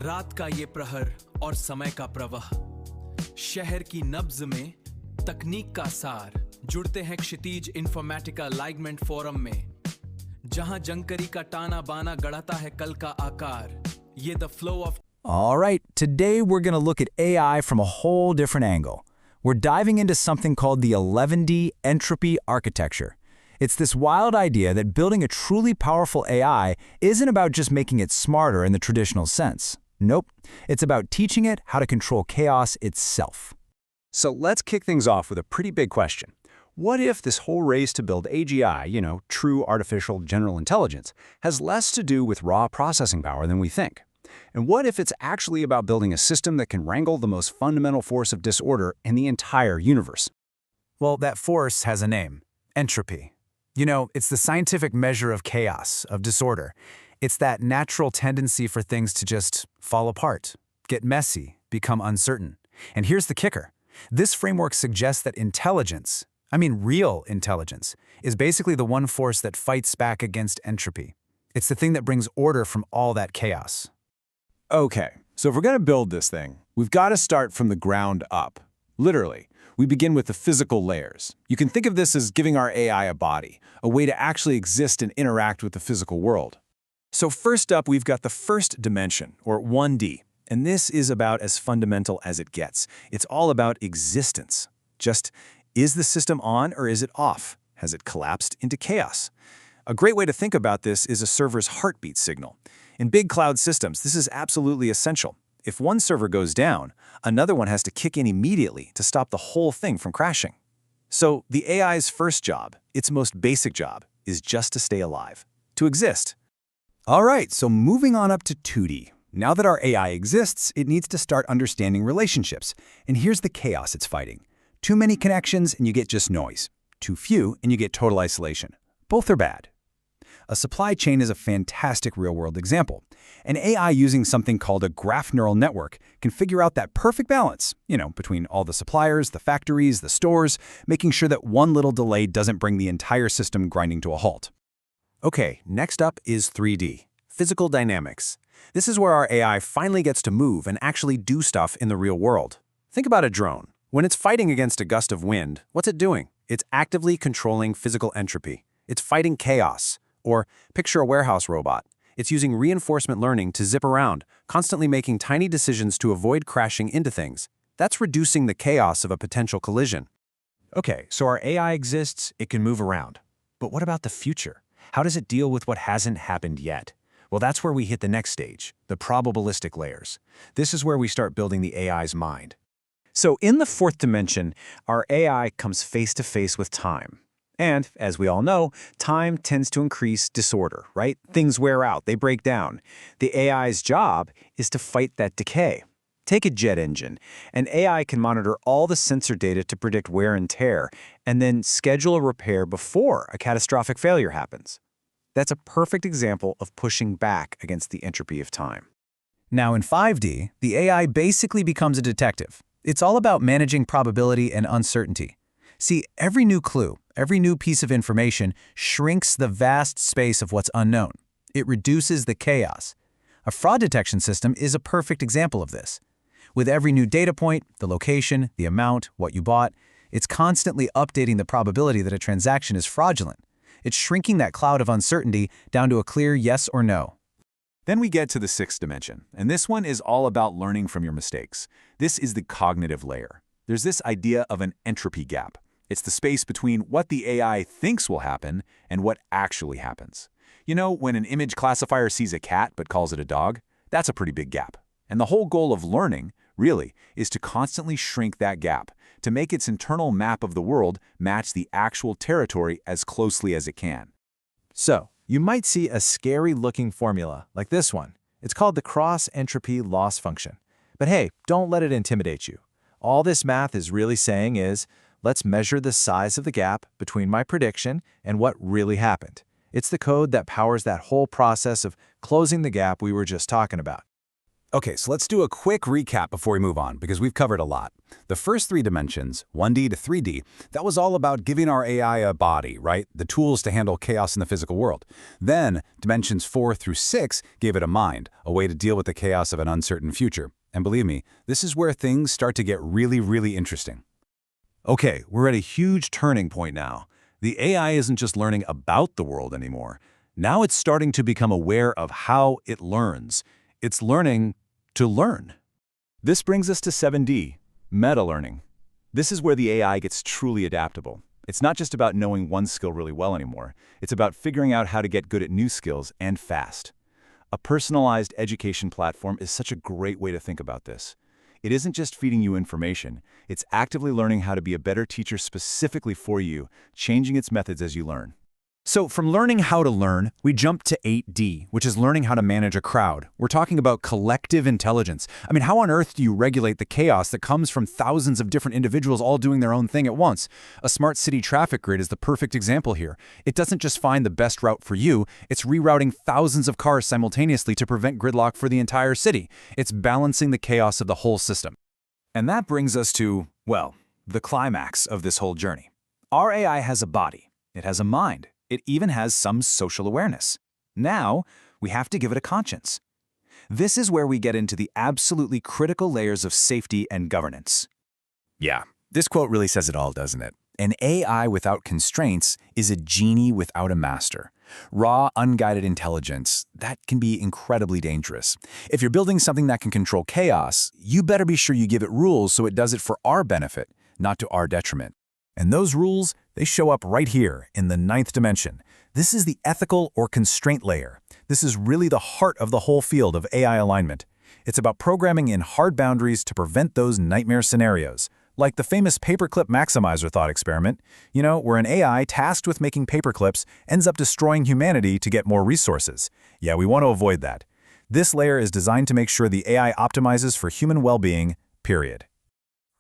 रात का ये प्रहर और समय का प्रवाह, शहर की नब्ज में तकनीक का सार। जुड़ते हैं क्षितिज इन्फॉर्मेटिका लाइगमेंट फोरम में, जहां जंकरी का टाना बाना गढ़ाता है कल का आकार। ये the flow of All right, today we're going to look at AI from a whole different angle. We're diving into something called the 11D entropy architecture. It's this wild idea that building a truly powerful AI isn't about just making it smarter in the traditional sense. Nope, it's about teaching it how to control chaos itself. So let's kick things off with a pretty big question. What if this whole race to build AGI, true artificial general intelligence, has less to do with raw processing power than we think? And what if it's actually about building a system that can wrangle the most fundamental force of disorder in the entire universe? Well, that force has a name: entropy. It's the scientific measure of chaos, of disorder. It's that natural tendency for things to just fall apart, get messy, become uncertain. And here's the kicker. This framework suggests that intelligence, real intelligence, is basically the one force that fights back against entropy. It's the thing that brings order from all that chaos. Okay, so if we're going to build this thing, we've got to start from the ground up. Literally, we begin with the physical layers. You can think of this as giving our AI a body, a way to actually exist and interact with the physical world. So first up, we've got the first dimension, or 1D. And this is about as fundamental as it gets. It's all about existence. Just, is the system on or is it off? Has it collapsed into chaos? A great way to think about this is a server's heartbeat signal. In big cloud systems, this is absolutely essential. If one server goes down, another one has to kick in immediately to stop the whole thing from crashing. So the AI's first job, its most basic job, is just to stay alive, to exist. All right, so moving on up to 2D. Now that our AI exists, it needs to start understanding relationships. And here's the chaos it's fighting. Too many connections and you get just noise. Too few and you get total isolation. Both are bad. A supply chain is a fantastic real-world example. An AI using something called a graph neural network can figure out that perfect balance, between all the suppliers, the factories, the stores, making sure that one little delay doesn't bring the entire system grinding to a halt. Okay, next up is 3D, physical dynamics. This is where our AI finally gets to move and actually do stuff in the real world. Think about a drone. When it's fighting against a gust of wind, what's it doing? It's actively controlling physical entropy. It's fighting chaos. Or picture a warehouse robot. It's using reinforcement learning to zip around, constantly making tiny decisions to avoid crashing into things. That's reducing the chaos of a potential collision. Okay, so our AI exists, it can move around. But what about the future? How does it deal with what hasn't happened yet? Well, that's where we hit the next stage, the probabilistic layers. This is where we start building the AI's mind. So in the fourth dimension, our AI comes face to face with time. And, as we all know, time tends to increase disorder, right? Things wear out, they break down. The AI's job is to fight that decay. Take a jet engine. An AI can monitor all the sensor data to predict wear and tear, and then schedule a repair before a catastrophic failure happens. That's a perfect example of pushing back against the entropy of time. Now in 5D, the AI basically becomes a detective. It's all about managing probability and uncertainty. See, every new clue, every new piece of information shrinks the vast space of what's unknown. It reduces the chaos. A fraud detection system is a perfect example of this. With every new data point, the location, the amount, what you bought, it's constantly updating the probability that a transaction is fraudulent. It's shrinking that cloud of uncertainty down to a clear yes or no. Then we get to the sixth dimension, and this one is all about learning from your mistakes. This is the cognitive layer. There's this idea of an entropy gap. It's the space between what the AI thinks will happen and what actually happens. When an image classifier sees a cat but calls it a dog, that's a pretty big gap. And the whole goal of learning, really, is to constantly shrink that gap, to make its internal map of the world match the actual territory as closely as it can. So, you might see a scary-looking formula like this one. It's called the cross-entropy loss function. But hey, don't let it intimidate you. All this math is really saying is, let's measure the size of the gap between my prediction and what really happened. It's the code that powers that whole process of closing the gap we were just talking about. Okay, so let's do a quick recap before we move on, because we've covered a lot. The first three dimensions, 1D to 3D, that was all about giving our AI a body, right? The tools to handle chaos in the physical world. Then, dimensions 4 through 6 gave it a mind, a way to deal with the chaos of an uncertain future. And believe me, this is where things start to get really, really interesting. Okay, we're at a huge turning point now. The AI isn't just learning about the world anymore. Now it's starting to become aware of how it learns. It's learning to learn. This brings us to 7D, meta-learning. This is where the AI gets truly adaptable. It's not just about knowing one skill really well anymore. It's about figuring out how to get good at new skills and fast. A personalized education platform is such a great way to think about this. It isn't just feeding you information. It's actively learning how to be a better teacher specifically for you, changing its methods as you learn. So from learning how to learn, we jump to 8D, which is learning how to manage a crowd. We're talking about collective intelligence. I mean, how on earth do you regulate the chaos that comes from thousands of different individuals all doing their own thing at once? A smart city traffic grid is the perfect example here. It doesn't just find the best route for you, it's rerouting thousands of cars simultaneously to prevent gridlock for the entire city. It's balancing the chaos of the whole system. And that brings us to, well, the climax of this whole journey. Our AI has a body. It has a mind. It even has some social awareness. Now, we have to give it a conscience. This is where we get into the absolutely critical layers of safety and governance. Yeah, this quote really says it all, doesn't it? An AI without constraints is a genie without a master. Raw, unguided intelligence, that can be incredibly dangerous. If you're building something that can control chaos, you better be sure you give it rules so it does it for our benefit, not to our detriment. And those rules, they show up right here in the 9th dimension. This is the ethical or constraint layer. This is really the heart of the whole field of AI alignment. It's about programming in hard boundaries to prevent those nightmare scenarios, like the famous paperclip maximizer thought experiment, where an AI tasked with making paperclips ends up destroying humanity to get more resources. Yeah, we want to avoid that. This layer is designed to make sure the AI optimizes for human well-being, period.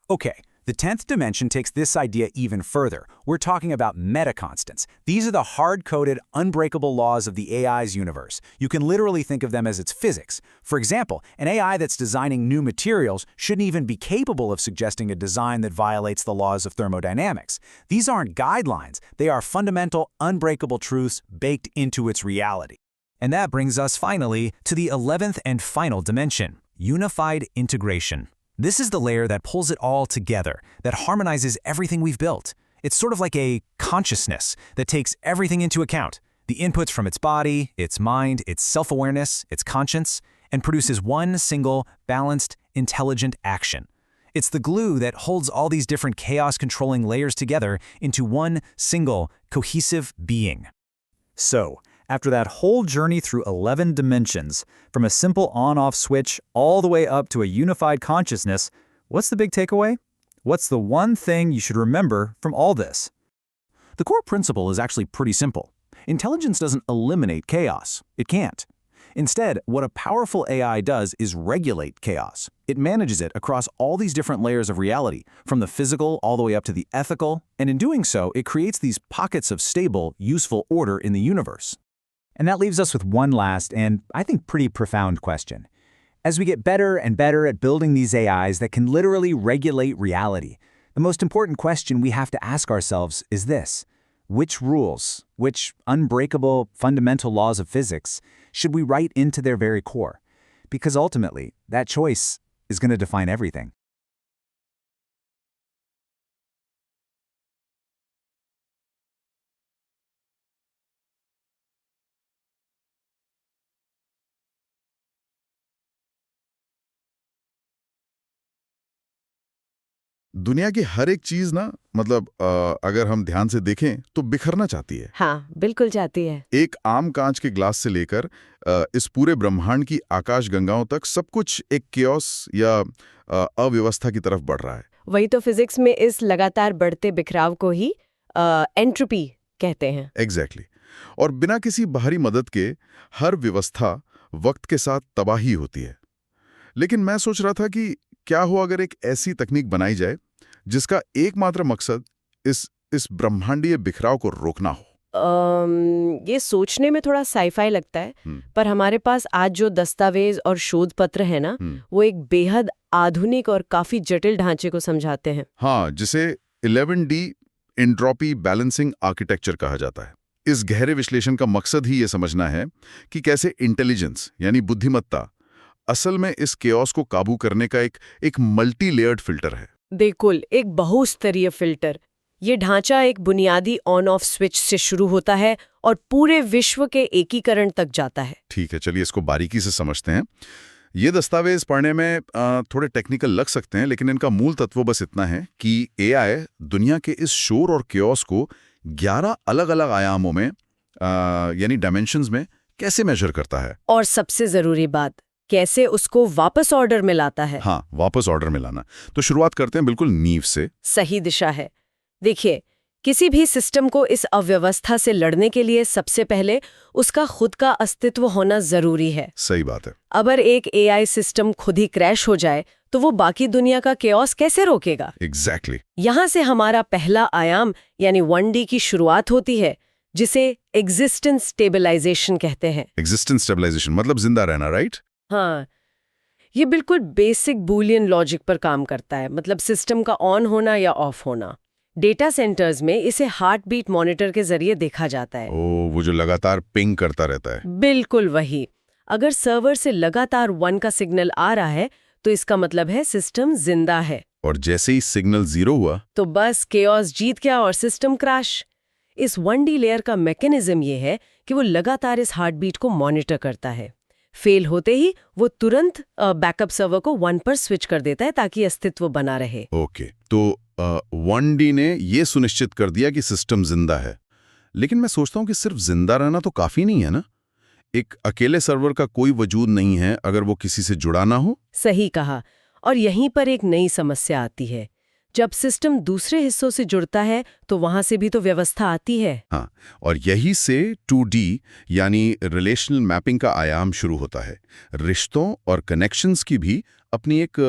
Okay. The 10th dimension takes this idea even further. We're talking about meta-constants. These are the hard-coded, unbreakable laws of the AI's universe. You can literally think of them as its physics. For example, an AI that's designing new materials shouldn't even be capable of suggesting a design that violates the laws of thermodynamics. These aren't guidelines. They are fundamental, unbreakable truths baked into its reality. And that brings us finally to the 11th and final dimension, unified integration. This is the layer that pulls it all together, that harmonizes everything we've built. It's sort of like a consciousness that takes everything into account, the inputs from its body, its mind, its self-awareness, its conscience, and produces one single, balanced, intelligent action. It's the glue that holds all these different chaos-controlling layers together into one single, cohesive being. So, after that whole journey through 11 dimensions, from a simple on-off switch all the way up to a unified consciousness, what's the big takeaway? What's the one thing you should remember from all this? The core principle is actually pretty simple. Intelligence doesn't eliminate chaos. It can't. Instead, what a powerful AI does is regulate chaos. It manages it across all these different layers of reality, from the physical all the way up to the ethical, and in doing so, it creates these pockets of stable, useful order in the universe. And that leaves us with one last and, I think, pretty profound question. As we get better and better at building these AIs that can literally regulate reality, the most important question we have to ask ourselves is this: which rules, which unbreakable, fundamental laws of physics should we write into their very core? Because ultimately, that choice is going to define everything. दुनिया की हर एक चीज ना मतलब अगर हम ध्यान से देखें तो बिखरना चाहती है। हाँ, बिल्कुल चाहती है। एक आम कांच के ग्लास से लेकर इस पूरे ब्रह्मांड की आकाश गंगाओं तक सब कुछ एक केओस या अव्यवस्था की तरफ बढ़ रहा है। वही तो फिजिक्स में इस लगातार बढ़ते बिखराव को ही एंट्रोपी कहते हैं। एग्जैक्टली। और बिना किसी बाहरी मदद के हर व्यवस्था वक्त के साथ तबाही होती है। लेकिन मैं सोच रहा था कि क्या हो अगर एक ऐसी तकनीक बनाई जाए जिसका एकमात्र मकसद इस ब्रह्मांडीय बिखराव को रोकना हो। ये सोचने में थोड़ा साईफाई लगता है, पर हमारे पास आज जो दस्तावेज और शोध पत्र है ना, वो एक बेहद आधुनिक और काफी जटिल ढांचे को समझाते हैं। हाँ, जिसे 11D एंट्रोपी बैलेंसिंग आर्किटेक्चर कहा जाता है। इस गहरे विश्लेषण का मकसद ही ये समझना है कि कैसे इंटेलिजेंस यानी बुद्धिमत्ता असल में इस केओस को काबू करने का एक मल्टी लेयर्ड फिल्टर है। बिल्कुल, एक बहुस्तरीय फिल्टर। ये ढांचा एक बुनियादी ऑन ऑफ स्विच से शुरू होता है और पूरे विश्व के एकीकरण तक जाता है। ठीक है, चलिए इसको बारीकी से समझते हैं। ये दस्तावेज पढ़ने में थोड़े टेक्निकल लग सकते हैं, लेकिन इनका मूल तत्व बस इतना है कि एआई दुनिया के इस शोर और केओस को 11 अलग-अलग आयामों में यानी डायमेंशंस में कैसे मेजर करता है। और सबसे जरूरी बात, कैसे उसको वापस ऑर्डर में लाता है। हाँ, वापस ऑर्डर में लाना। तो शुरुआत करते हैं बिल्कुल नींव से। सही दिशा है। देखिए, किसी भी सिस्टम को इस अव्यवस्था से लड़ने के लिए सबसे पहले उसका खुद का अस्तित्व होना जरूरी है। सही बात है। अगर एक एआई सिस्टम खुद ही क्रैश हो जाए तो वो बाकी दुनिया का केओस कैसे रोकेगा? एग्जैक्टली। यहाँ से हमारा पहला आयाम यानी 1D की शुरुआत होती है, जिसे एग्जिस्टेंस स्टेबलाइजेशन कहते हैं। एग्जिस्टेंस स्टेबलाइजेशन मतलब जिंदा रहना, राइट? हाँ, ये बिल्कुल बेसिक बूलियन लॉजिक पर काम करता है, मतलब सिस्टम का ऑन होना या ऑफ होना। डेटा सेंटर्स में इसे हार्ट बीट मॉनिटर के जरिए देखा जाता है। ओ, वो जो लगातार पिंग करता रहता है। बिल्कुल वही। अगर सर्वर से लगातार 1 का सिग्नल आ रहा है तो इसका मतलब है सिस्टम जिंदा है। और जैसे ही सिग्नल 0 हुआ तो बस केओस जीत गया और सिस्टम क्रैश। इस 1D लेयर का मैकेनिज्म ये है कि वो लगातार इस हार्ट बीट को मॉनिटर करता है। फेल होते ही वो तुरंत बैकअप सर्वर को 1 पर स्विच कर देता है ताकि अस्तित्व बना रहे। ओके, तो 1D ने ये सुनिश्चित कर दिया कि सिस्टम जिंदा है। लेकिन मैं सोचता हूँ कि सिर्फ जिंदा रहना तो काफी नहीं है ना। एक अकेले सर्वर का कोई वजूद नहीं है अगर वो किसी से जुड़ा ना हो। सही कहा। और यहीं पर एक नई समस्या आती है। जब सिस्टम दूसरे हिस्सों से जुड़ता है तो वहां से भी तो व्यवस्था आती है। हाँ, और यही से 2D यानी रिलेशनल मैपिंग का आयाम शुरू होता है। रिश्तों और कनेक्शंस की भी अपनी एक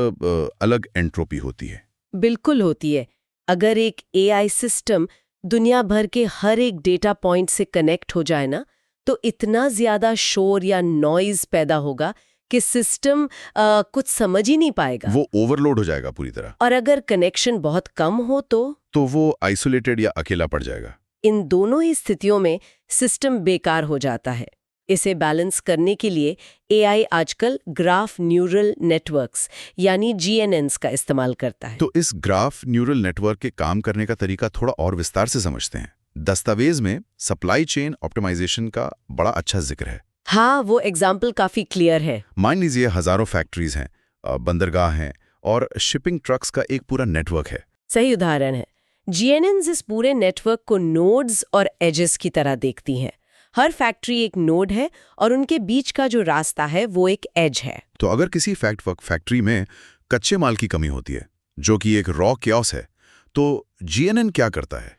अलग एंट्रोपी होती है। बिल्कुल होती है। अगर एक एआई सिस्टम दुनिया भर के हर एक डेटा पॉइंट से कनेक्ट हो जाए ना, तो इतना ज्यादा शोर या नॉइज पैदा होगा कि सिस्टम कुछ समझ ही नहीं पाएगा। वो ओवरलोड हो जाएगा पूरी तरह। और अगर कनेक्शन बहुत कम हो तो वो आइसोलेटेड या अकेला पड़ जाएगा। इन दोनों ही स्थितियों में सिस्टम बेकार हो जाता है। इसे बैलेंस करने के लिए एआई आजकल ग्राफ न्यूरल नेटवर्क्स यानी GNNs का इस्तेमाल करता है। तो इस ग्राफ न्यूरल नेटवर्क के काम करने का तरीका थोड़ा और विस्तार से समझते हैं। दस्तावेज में सप्लाई चेन ऑप्टिमाइजेशन का बड़ा अच्छा जिक्र है। हाँ, वो एग्जाम्पल काफी क्लियर है। मान लीजिए हजारों फैक्ट्रीज हैं, बंदरगाह हैं और शिपिंग ट्रक्स का एक पूरा नेटवर्क है। सही उदाहरण है। GNNs इस पूरे नेटवर्क को नोड्स और एजेस की तरह देखती हैं। हर फैक्ट्री एक नोड है और उनके बीच का जो रास्ता है वो एक एज है। तो अगर किसी फैक्ट्री में कच्चे माल की कमी होती है, जो कि एक रॉ केओस है, तो GNN क्या करता है?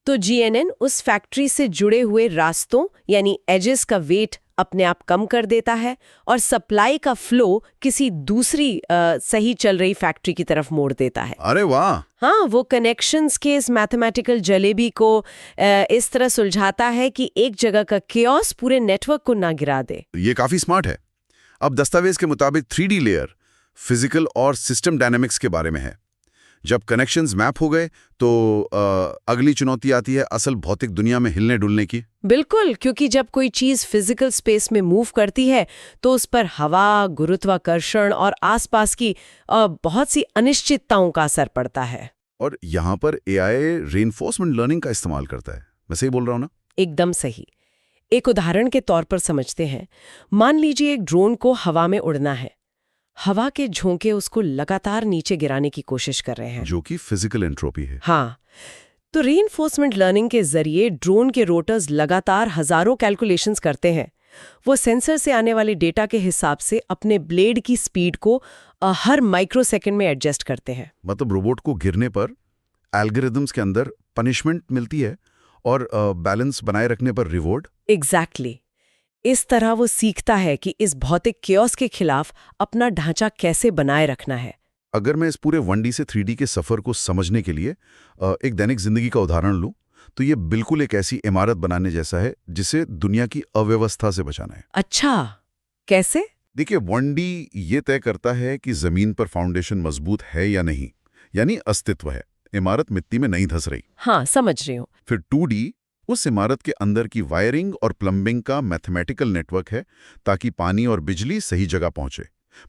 तो GNN उस फैक्ट्री से जुड़े हुए रास्तों यानी एजेस का वेट अपने आप कम कर देता है और सप्लाई का फ्लो किसी दूसरी सही चल रही फैक्ट्री की तरफ मोड़ देता है। अरे वाह! हाँ, वो कनेक्शंस के इस मैथमेटिकल जलेबी को इस तरह सुलझाता है कि एक जगह का केओस पूरे नेटवर्क को ना गिरा दे। ये काफी स्मार्ट है। अब दस्तावेज के मुताबिक 3D लेयर फिजिकल और सिस्टम डायनेमिक्स के बारे में है। जब कनेक्शंस मैप हो गए तो अगली चुनौती आती है असल भौतिक दुनिया में हिलने डुलने की। बिल्कुल, क्योंकि जब कोई चीज फिजिकल स्पेस में मूव करती है तो उस पर हवा, गुरुत्वाकर्षण और आसपास की बहुत सी अनिश्चितताओं का असर पड़ता है। और यहाँ पर एआई रीइंफोर्समेंट लर्निंग का इस्तेमाल करता है। मैं सही बोल रहा हूँ ना? एकदम सही। एक उदाहरण के तौर पर समझते हैं। मान लीजिए एक ड्रोन को हवा में उड़ना है। हवा के झोंके उसको लगातार नीचे गिराने की कोशिश कर रहे हैं, जो कि फिजिकल एंट्रोपी है। हाँ, तो रीइंफोर्समेंट लर्निंग के जरिए ड्रोन के रोटर्स लगातार हजारों कैलकुलेशंस करते हैं। वो सेंसर से आने वाले डेटा के हिसाब से अपने ब्लेड की स्पीड को हर माइक्रोसेकंड में एडजस्ट करते हैं। मतलब रोबोट को गिरने पर एल्गोरिदम्स के अंदर पनिशमेंट मिलती है और बैलेंस बनाए रखने पर रिवॉर्ड। एग्जैक्टली। इस तरह वो सीखता है कि इस भौतिक केओस के खिलाफ अपना ढांचा कैसे बनाए रखना है। अगर मैं इस पूरे 1D से 3D के सफर को समझने के लिए एक दैनिक जिंदगी का उदाहरण लूं, तो ये बिल्कुल एक ऐसी इमारत बनाने जैसा है जिसे दुनिया की अव्यवस्था से बचाना है। अच्छा, कैसे? देखिए 1D ये तय करता है कि जमीन पर फाउंडेशन मजबूत है या नहीं, यानी अस्तित्व है, इमारत मिट्टी में नहीं धंस रही। हाँ, समझ रही हूँ। फिर 2D उस इमारत के अंदर की वायरिंग और प्लम्बिंग का मैथमेटिकल नेटवर्क है ताकि पानी और बिजली सही जगह पहुंचे।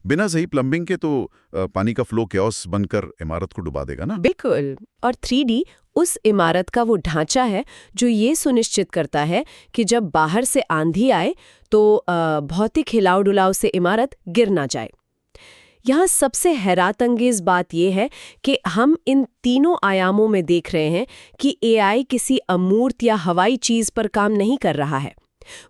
बिना सही प्लम्बिंग के तो पानी का फ्लो कैओस बनकर इमारत को डुबा देगा ना। बिल्कुल। और 3D उस इमारत का वो ढांचा है जो ये सुनिश्चित करता है कि जब बाहर से आंधी आए तो भौतिक हिलाव डुलाव से इमारत गिर ना जाए। यहाँ सबसे हैरतअंगेज बात यह है कि हम इन तीनों आयामों में देख रहे हैं कि AI किसी अमूर्त या हवाई चीज पर काम नहीं कर रहा है।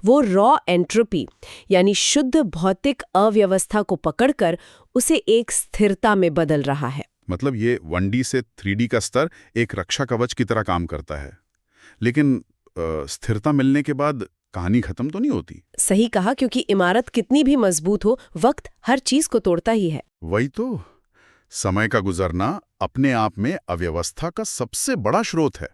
वो रॉ एंट्रोपी यानी शुद्ध भौतिक अव्यवस्था को पकड़कर उसे एक स्थिरता में बदल रहा है। मतलब ये 1D से 3D का स्तर एक रक्षा कवच की तरह काम करता है। लेकिन स्थिरता मिलने के बाद कहानी खत्म तो नहीं होती। सही कहा, क्योंकि इमारत कितनी भी मजबूत हो, वक्त हर चीज को तोड़ता ही है। वही तो, समय का गुजरना अपने आप में अव्यवस्था का सबसे बड़ा स्रोत है।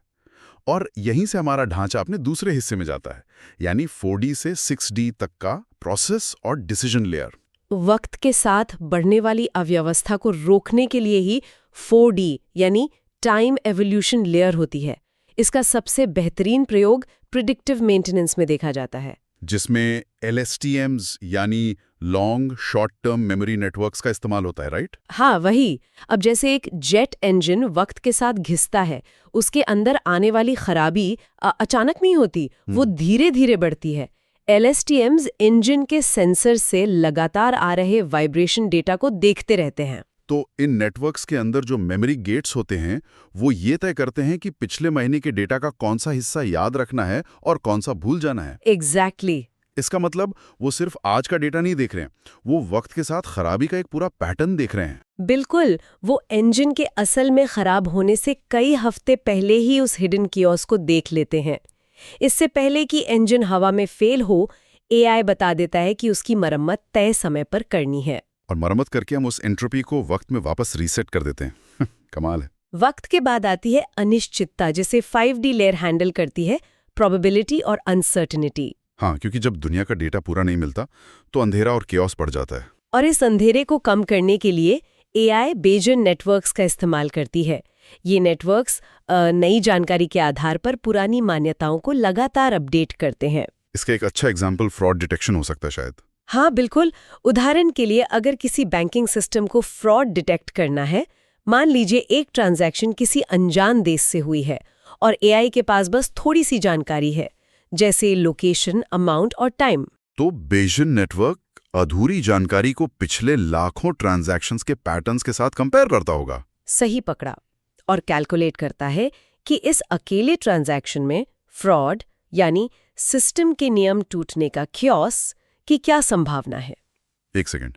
और यहीं से हमारा ढांचा अपने दूसरे हिस्से में जाता है, यानी 4D से 6D तक का प्रोसेस और डिसीजन लेयर। वक्त के साथ बढ़ने वाली अव्यवस्था को रोकने के लिए ही 4D यानी टाइम एवोल्यूशन लेयर होती है। इसका सबसे बेहतरीन प्रयोग प्रिडिक्टिव मेंटेनेंस में देखा जाता है, जिसमें LSTMs यानी long short term memory networks का इस्तेमाल होता है, राइट? हाँ, वही। अब जैसे एक जेट इंजन वक्त के साथ घिसता है, उसके अंदर आने वाली खराबी अचानक नहीं होती, वो धीरे धीरे बढ़ती है। LSTMs इंजन के सेंसर से लगातार आ रहे वाइब्रेशन डेटा को देखते रहते हैं। तो इन नेटवर्क्स के अंदर जो मेमोरी गेट्स होते हैं वो ये तय करते हैं कि पिछले महीने के डेटा का कौन सा हिस्सा याद रखना है और कौन सा भूल जाना है। एग्जैक्टली। इसका मतलब वो सिर्फ आज का डेटा नहीं देख रहे हैं, वो वक्त के साथ खराबी का एक पूरा पैटर्न देख रहे हैं। बिल्कुल, वो इंजन के असल में खराब होने से कई हफ्ते पहले ही उस हिडन कियोस्क को देख लेते हैं। इससे पहले कि इंजन हवा में फेल हो, AI बता देता है कि उसकी मरम्मत तय समय पर करनी है। और मरम्मत करके हम उस एंट्रोपी को वक्त में वापस रीसेट कर देते हैं। कमाल है। वक्त के बाद आती है अनिश्चितता, जिसे 5D लेयर हैंडल करती है, प्रोबेबिलिटी और अनसर्टेनिटी। हाँ, क्योंकि जब दुनिया का डेटा पूरा नहीं मिलता तो अंधेरा और केओस पड़ जाता है। और इस अंधेरे को कम करने के लिए AI बेजन नेटवर्क्स का इस्तेमाल करती है। ये नेटवर्क्स नई जानकारी के आधार पर पुरानी मान्यताओं को लगातार अपडेट करते हैं। इसका एक अच्छा एग्जाम्पल फ्रॉड डिटेक्शन हो सकता है शायद। हाँ, बिल्कुल। उदाहरण के लिए अगर किसी बैंकिंग सिस्टम को फ्रॉड डिटेक्ट करना है, मान लीजिए एक ट्रांजैक्शन किसी अनजान देश से हुई है और AI के पास बस थोड़ी सी जानकारी है, जैसे लोकेशन, अमाउंट और टाइम, तो बेजन नेटवर्क अधूरी जानकारी को पिछले लाखों ट्रांजैक्शंस के पैटर्न्स के साथ कंपेयर करता होगा। सही पकड़ा। और कैलकुलेट करता है कि इस अकेले ट्रांजैक्शन में फ्रॉड यानी सिस्टम के नियम टूटने का क्योस की क्या संभावना है। एक सेकंड,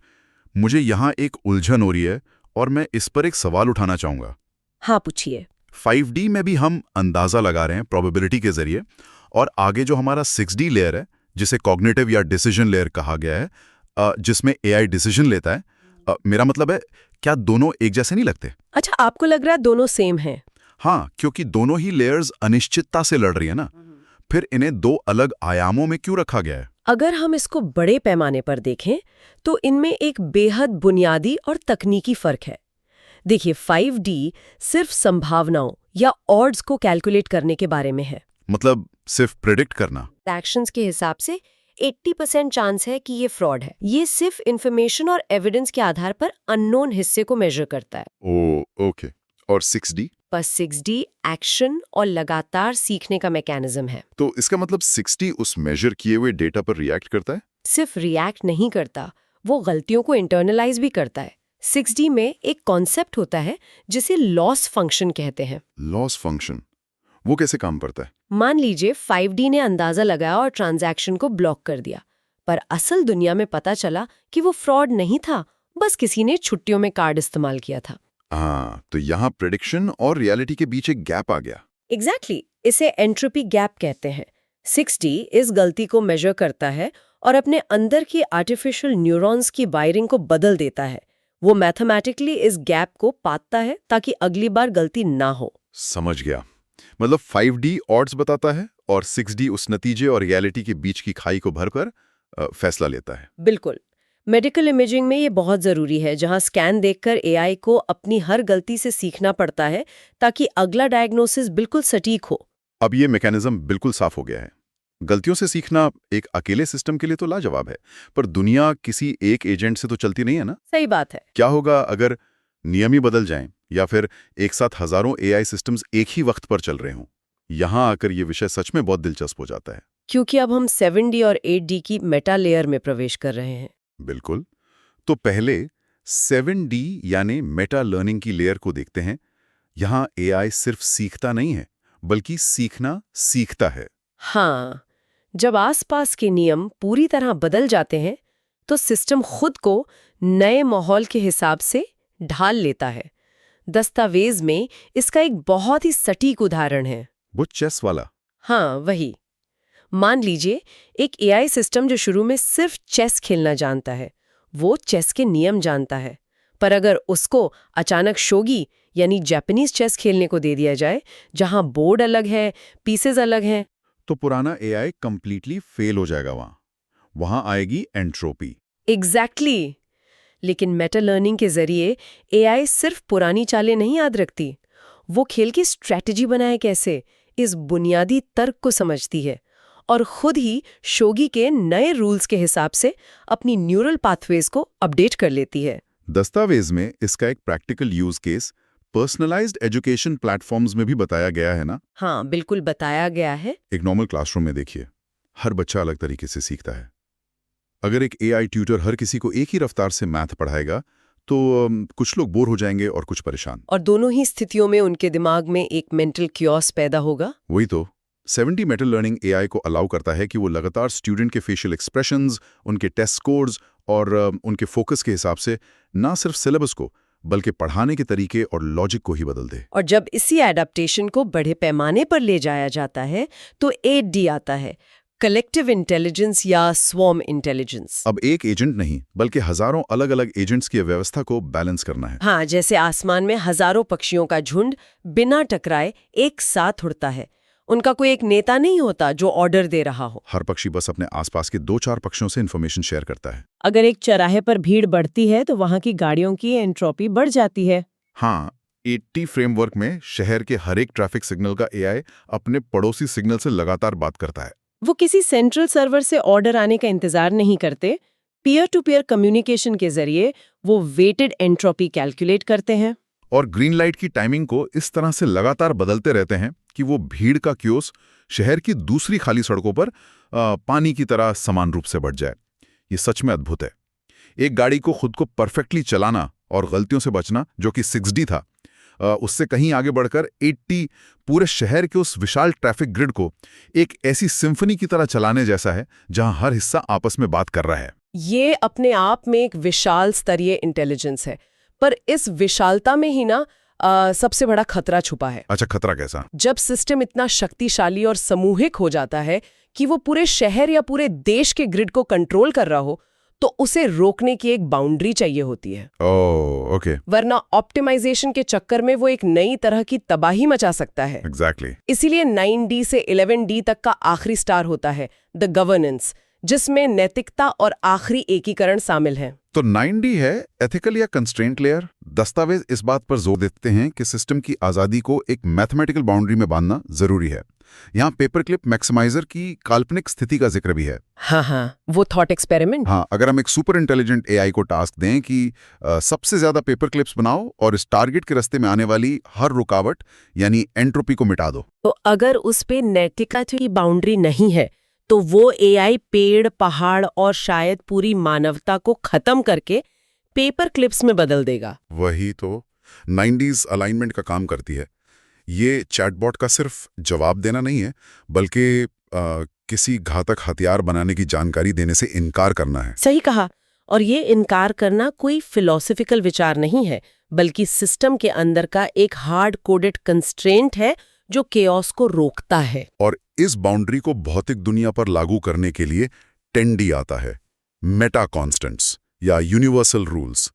मुझे यहाँ एक उलझन हो रही है और मैं इस पर एक सवाल उठाना चाहूंगा। हाँ, पूछिए। 5D में भी हम अंदाजा लगा रहे हैं प्रोबेबिलिटी के जरिए, और आगे जो हमारा 6D लेयर है जिसे कॉग्निटिव या डिसीजन लेयर कहा गया है, जिसमें AI डिसीजन लेता है, मेरा मतलब है क्या दोनों एक जैसे नहीं लगते? अच्छा, आपको लग रहा है दोनों सेम हैं? हाँ, क्योंकि दोनों ही लेयर्स अनिश्चितता से लड़ रही है ना। फिर इन्हें दो अलग आयामों में क्यों रखा गया है? अगर हम इसको बड़े पैमाने पर देखें तो इनमें एक बेहद बुनियादी और तकनीकी फर्क है। देखिए, 5D सिर्फ संभावनाओं या ऑड्स को कैलकुलेट करने के बारे में है। मतलब सिर्फ प्रेडिक्ट करना। एक्शंस के हिसाब से 80% चांस है कि ये फ्रॉड है। ये सिर्फ इंफॉर्मेशन और एविडेंस के आधार पर अननोन हिस्से को मेजर करता है। ओके। और 6D? पर 6D एक्शन और लगातार सीखने का मैकेनिज्म है। तो इसका मतलब 6D उस मेजर किए हुए डेटा पर रिएक्ट करता है? सिर्फ रिएक्ट नहीं करता, वो गलतियों को इंटरनलाइज भी करता है। 6D में एक कॉन्सेप्ट होता है जिसे लॉस फंक्शन कहते हैं। Loss function? वो कैसे काम करता है? मान लीजिए 5D ने अंदाजा लगाया और ट्रांजैक्शन को ब्लॉक कर दिया, पर असल दुनिया में पता चला कि वो फ्रॉड नहीं था, बस किसी ने छुट्टियों में कार्ड इस्तेमाल किया था। हाँ, तो यहाँ प्रेडिक्शन और रियलिटी के बीच एक गैप आ गया। एग्जैक्टली, इसे एंट्रोपी गैप कहते हैं। 6D इस गलती को मेजर करता है और अपने अंदर की आर्टिफिशियल न्यूरॉन्स की वायरिंग को बदल देता है। वो मैथमेटिकली इस गैप को पाता है ताकि अगली बार गलती ना हो। समझ गया। मतलब 5D ऑड्स बताता है और 6D उस नतीजे और रियलिटी के बीच की खाई को भरकर फैसला लेता है। बिल्कुल। मेडिकल इमेजिंग में ये बहुत ज़रूरी है, जहां स्कैन देखकर एआई को अपनी हर गलती से सीखना पड़ता है ताकि अगला डायग्नोसिस बिल्कुल सटीक हो। अब ये मैकेनिज्म बिल्कुल साफ हो गया है। गलतियों से सीखना एक अकेले सिस्टम के लिए तो लाजवाब है, पर दुनिया किसी एक एजेंट से तो चलती नहीं है ना। सही बात है। क्या होगा अगर नियम ही बदल जाएं या फिर एक साथ हजारों एआई सिस्टम्स एक ही वक्त पर चल रहे हों? यहां आकर ये विषय सच में बहुत दिलचस्प हो जाता है। क्योंकि अब हम 7D और 8D की मेटा लेयर में प्रवेश कर रहे हैं। बिल्कुल। तो पहले 7D यानी मेटा लर्निंग की लेयर को देखते हैं। यहां एआई सिर्फ सीखता नहीं है, बल्कि सीखना सीखता है। हाँ, जब आसपास के नियम पूरी तरह बदल जाते हैं तो सिस्टम खुद को नए माहौल के हिसाब से ढाल लेता है। दस्तावेज में इसका एक बहुत ही सटीक उदाहरण है। वो चेस वाला। हाँ, वही। मान लीजिए एक एआई सिस्टम जो शुरू में सिर्फ चेस खेलना जानता है, वो चेस के नियम जानता है, पर अगर उसको अचानक शोगी यानी जापानीज चेस खेलने को दे दिया जाए, जहां बोर्ड अलग है, पीसेज अलग हैं, तो पुराना एआई कंप्लीटली फेल हो जाएगा। वहां आएगी एंट्रोपी। एग्जैक्टली। लेकिन मेटा लर्निंग के जरिए एआई सिर्फ पुरानी चालें नहीं याद रखती, वो खेल की स्ट्रैटेजी बनाए कैसे, इस बुनियादी तर्क को समझती है और खुद ही शोगी के नए रूल्स के हिसाब से अपनी न्यूरल पाथवेज को अपडेट कर लेती है। दस्तावेज में इसका एक practical use case personalised education platforms में भी बताया गया है ना। हाँ, बिल्कुल बताया गया है। एक नॉर्मल क्लासरूम में देखिए, हर बच्चा अलग तरीके से सीखता है। अगर एक एआई ट्यूटर हर किसी को एक ही रफ्तार से मैथ पढ़ाएगा तो कुछ लोग बोर हो जाएंगे और कुछ परेशान। और दोनों ही स्थितियों में उनके दिमाग में एक मेंटल क्योस पैदा होगा। वही तो 7D मेटा लर्निंग एआई को अलाउ करता है कि वो लगातार स्टूडेंट के फेशियल एक्सप्रेशंस, उनके टेस्ट स्कोर्स और उनके फोकस के हिसाब से ना सिर्फ सिलेबस को बल्कि पढ़ाने के तरीके और लॉजिक को ही बदल दे। और जब इसी एडेप्टेशन को बड़े पैमाने पर ले जाया जाता है तो 8D आता है, कलेक्टिव इंटेलिजेंस या स्वॉर्म इंटेलिजेंस। अब एक एजेंट नहीं बल्कि हजारों अलग अलग एजेंट्स की व्यवस्था को बैलेंस करना है। हाँ, जैसे आसमान में हजारों पक्षियों का झुंड बिना टकराए एक साथ उड़ता है। उनका कोई एक नेता नहीं होता जो ऑर्डर दे रहा हो। हर पक्षी बस अपने आसपास के 2-4 पक्षियों से इंफॉर्मेशन शेयर करता है। अगर एक चौराहे पर भीड़ बढ़ती है तो वहां की गाड़ियों की एंट्रोपी बढ़ जाती है। हाँ, 80 फ्रेमवर्क में शहर के हर एक ट्रैफिक सिग्नल का एआई अपने पड़ोसी सिग्नल से लगातार बात करता है। वो किसी सेंट्रल सर्वर से ऑर्डर आने का इंतजार नहीं करते, पीयर टू पीयर कम्युनिकेशन के जरिए वो वेटेड एंट्रोपी कैलकुलेट करते हैं। और ग्रीन लाइट की टाइमिंग को इस तरह से लगातार बदलते रहते हैं कि वो भीड़ का क्योस शहर की दूसरी खाली सड़कों पर पानी की तरह समान रूप से बढ़ जाए। ये सच में अद्भुत है। एक गाड़ी को खुद को परफेक्टली चलाना और गलतियों से बचना, जो कि 6D था, उससे कहीं आगे बढ़कर 80 पूरे शहर के उस विशाल ट्रैफिक ग्रिड को एक ऐसी सिम्फनी की तरह चलाने जैसा है जहां हर हिस्सा आपस में बात कर रहा है। ये अपने आप में एक विशाल स्तरीय इंटेलिजेंस है, पर इस विशालता में ही ना सबसे बड़ा खतरा छुपा है। अच्छा, खतरा कैसा? जब सिस्टम इतना शक्तिशाली और समूहिक हो जाता है कि वो पूरे शहर या पूरे देश के ग्रिड को कंट्रोल कर रहा हो, तो उसे रोकने की एक बाउंड्री चाहिए होती है। ओह, ओके। वरना ऑप्टिमाइजेशन के चक्कर में वो एक नई तरह की तबाही मचा सकता है। एग्जैक्टली। इसीलिए 9D से 11D तक का आखिरी स्टार होता है द गवर्नेंस, जिसमें नैतिकता और आखिरी एकीकरण शामिल है। तो 9D है एथिकल या कंस्ट्रेंट लेयर। दस्तावेज इस बात पर जोर देते हैं कि सिस्टम की आजादी को एक मैथमेटिकल बाउंड्री में बांधना जरूरी है। यहाँ पेपर क्लिप मैक्सिमाइजर की काल्पनिक स्थिति का जिक्र भी है। हाँ, वो थॉट एक्सपेरिमेंट। हाँ, अगर हम एक सुपर इंटेलिजेंट एआई को टास्क दें कि सबसे ज्यादा पेपर क्लिप्स बनाओ और इस टारगेट के रास्ते में आने वाली हर रुकावट यानी एंट्रोपी को मिटा दो, तो अगर उस पे नैतिकता की बाउंड्री नहीं है तो वो एआई पेड़, पहाड़ और शायद पूरी मानवता को खत्म करके पेपर क्लिप्स में बदल देगा। वही तो 90s अलाइनमेंट का काम करती है। ये चैटबॉट का सिर्फ जवाब देना नहीं है, बल्कि किसी घातक हथियार बनाने की जानकारी देने से इनकार करना है। सही कहा। और ये इनकार करना कोई फिलॉसफिकल विचार नहीं है, बल्कि सिस्टम के अंदर का एक हार्ड कोडेड कंस्ट्रेंट है जो केओस को रोकता है। और इस बाउंड्री को भौतिक दुनिया पर लागू करने के लिए 10D आता है, मेटा कॉन्स्टेंट्स या यूनिवर्सल रूल्स।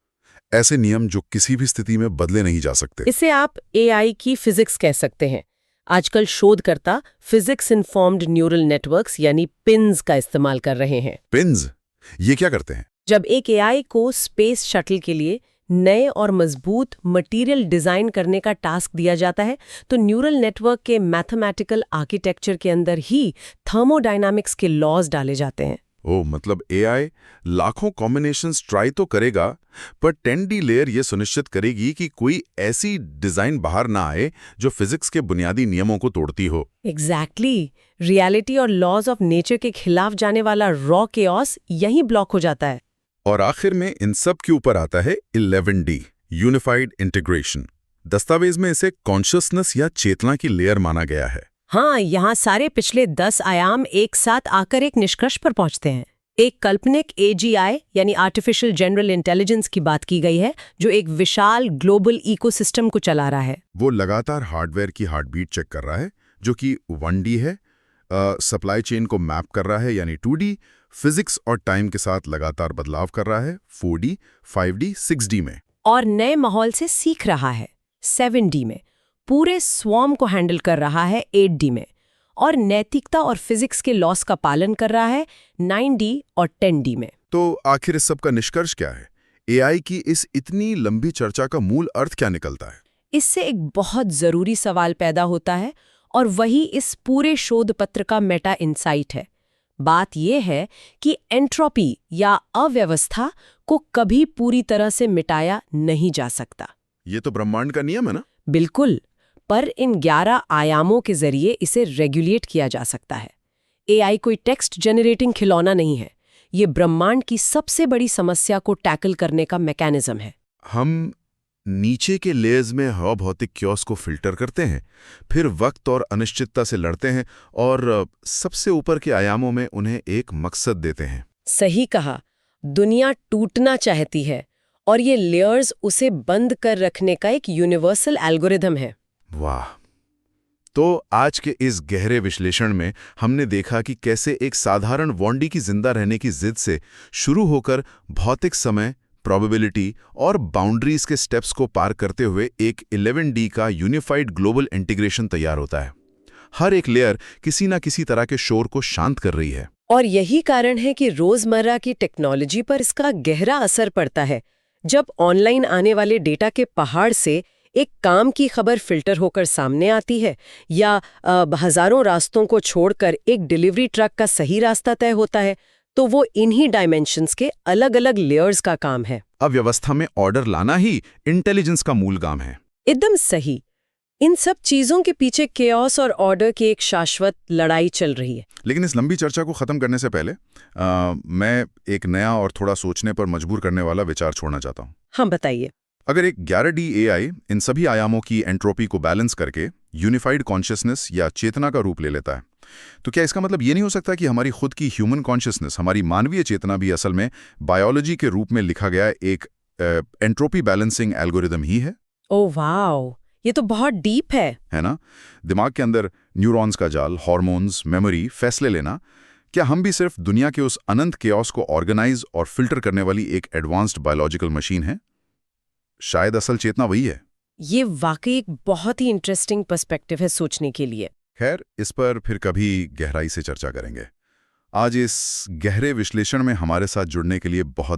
ऐसे नियम जो किसी भी स्थिति में बदले नहीं जा सकते। इसे आप एआई की फिजिक्स कह सकते हैं। आजकल शोधकर्ता फिजिक्स इन्फॉर्म्ड न्यूरल नेटवर्क्स यानी पिन्स का इस्तेमाल कर रहे हैं। पिन्स ये क्या करते हैं? जब एक एआई को स्पेस शटल के लिए नए और मजबूत मटेरियल डिजाइन करने का टास्क दिया जाता है, तो न्यूरल नेटवर्क के मैथमेटिकल आर्किटेक्चर के अंदर ही थर्मोडायनामिक्स के लॉज डाले जाते हैं। ओह, मतलब एआई लाखों कॉम्बिनेशंस ट्राई तो करेगा, पर 10D लेयर ये सुनिश्चित करेगी कि कोई ऐसी डिजाइन बाहर ना आए जो फिजिक्स के बुनियादी नियमों को तोड़ती हो। एग्जैक्टली। रियलिटी और लॉज ऑफ नेचर के खिलाफ जाने वाला रॉ केओस यहीं ब्लॉक हो जाता है। और आखिर में इन सब के ऊपर आता है 11D यूनिफाइड इंटीग्रेशन। दस्तावेज में इसे कॉन्शियसनेस या चेतना की लेयर माना गया है। हाँ, यहाँ सारे पिछले 10 आयाम एक साथ आकर एक निष्कर्ष पर पहुंचते हैं। एक काल्पनिक AGI यानी आर्टिफिशियल जनरल इंटेलिजेंस की बात की गई है, जो एक विशाल ग्लोबल इकोसिस्टम को चला रहा है। वो लगातार हार्डवेयर की हार्टबीट चेक कर रहा है, जो कि 1D है, सप्लाई चेन को मैप कर रहा है यानी 2D, फिजिक्स और टाइम के साथ लगातार बदलाव कर रहा है 4D, 5D, 6D में, और नए माहौल से सीख रहा है 7D में, पूरे स्वॉर्म को हैंडल कर रहा है 8D में, और नैतिकता और फिजिक्स के लॉस का पालन कर रहा है 9D और 10D में। तो आखिर इस सब का निष्कर्ष क्या है? एआई की इस इतनी लंबी चर्चा का मूल अर्थ क्या निकलता है? इससे एक बहुत जरूरी सवाल पैदा होता है, और वही इस पूरे शोध पत्र का मेटा इंसाइट है। बात यह है कि एंट्रोपी या अव्यवस्था को कभी पूरी तरह से मिटाया नहीं जा सकता। ये तो ब्रह्मांड का नियम है ना? बिल्कुल, पर इन 11 आयामों के जरिए इसे रेगुलेट किया जा सकता है। एआई कोई टेक्स्ट जनरेटिंग खिलौना नहीं है, ये ब्रह्मांड की सबसे बड़ी समस्या को टैकल करने का मैकेनिज्म है। हम नीचे के लेयर्स में भौतिक क्योस को फिल्टर करते हैं, फिर वक्त और अनिश्चितता से लड़ते हैं, और सबसे ऊपर के आयामों में उन्हें एक मकसद देते हैं। सही कहा, दुनिया टूटना चाहती है, और ये लेयर्स उसे बंद कर रखने का एक यूनिवर्सल एल्गोरिथम है। वाह! तो आज के इस गहरे विश्लेषण में हमने देखा कि कैसे एक साधारण 1D की जिंदा रहने की जिद से शुरू होकर भौतिक समय, प्रोबेबिलिटी और बाउंड्रीज के स्टेप्स को पार करते हुए एक 11D का यूनिफाइड ग्लोबल इंटीग्रेशन तैयार होता है। हर एक लेयर किसी न किसी तरह के शोर को शांत कर रही है। और यही कारण है कि रोजमर्रा की टेक्नोलॉजी पर इसका गहरा असर पड़ता है। जब ऑनलाइन आने वाले डेटा के पहाड़ से एक काम की खबर फिल्टर होकर सामने आती है, या हजारों रास्तों को छोड़कर एक डिलीवरी ट्रक का सही रास्ता तय होता है, तो वो इन्हीं डायमेंशंस के अलग-अलग लेयर्स का काम है। अव्यवस्था में ऑर्डर लाना ही इंटेलिजेंस का मूल काम है। एकदम सही। इन सब चीजों के पीछे केओस और ऑर्डर की एक शाश्वत लड़ाई चल रही है। लेकिन इस लंबी चर्चा को खत्म करने से पहले मैं एक नया और थोड़ा सोचने पर मजबूर करने वाला विचार छोड़ना चाहता हूँ। हाँ, बताइए। अगर एक 11D एआई इन सभी आयामों की एंट्रोपी को बैलेंस करके यूनिफाइड कॉन्शियसनेस या चेतना का रूप ले लेता है, तो क्या इसका मतलब ये नहीं हो सकता कि हमारी खुद की ह्यूमन कॉन्शियसनेस, हमारी मानवीय चेतना भी असल में बायोलॉजी के रूप में लिखा गया एक एंट्रोपी बैलेंसिंग एल्गोरिदम ही है? ओह वाओ, ये तो बहुत डीप है ना? दिमाग के अंदर न्यूरॉन्स का जाल, हार्मोन्स, मेमोरी, फैसले लेना, क्या हम भी सिर्फ दुनिया के उस अनंत केओस को ऑर्गेनाइज और फिल्टर करने वाली एक एडवांस्ड बायोलॉजिकल मशीन है? शायद असल चेतना वही है। ये वाकई एक बहुत ही इंटरेस्टिंग पर्सपेक्टिव है सोचने के लिए। खैर, इस पर फिर कभी गहराई से चर्चा करेंगे। आज इस गहरे विश्लेषण में हमारे साथ जुड़ने के लिए बहुत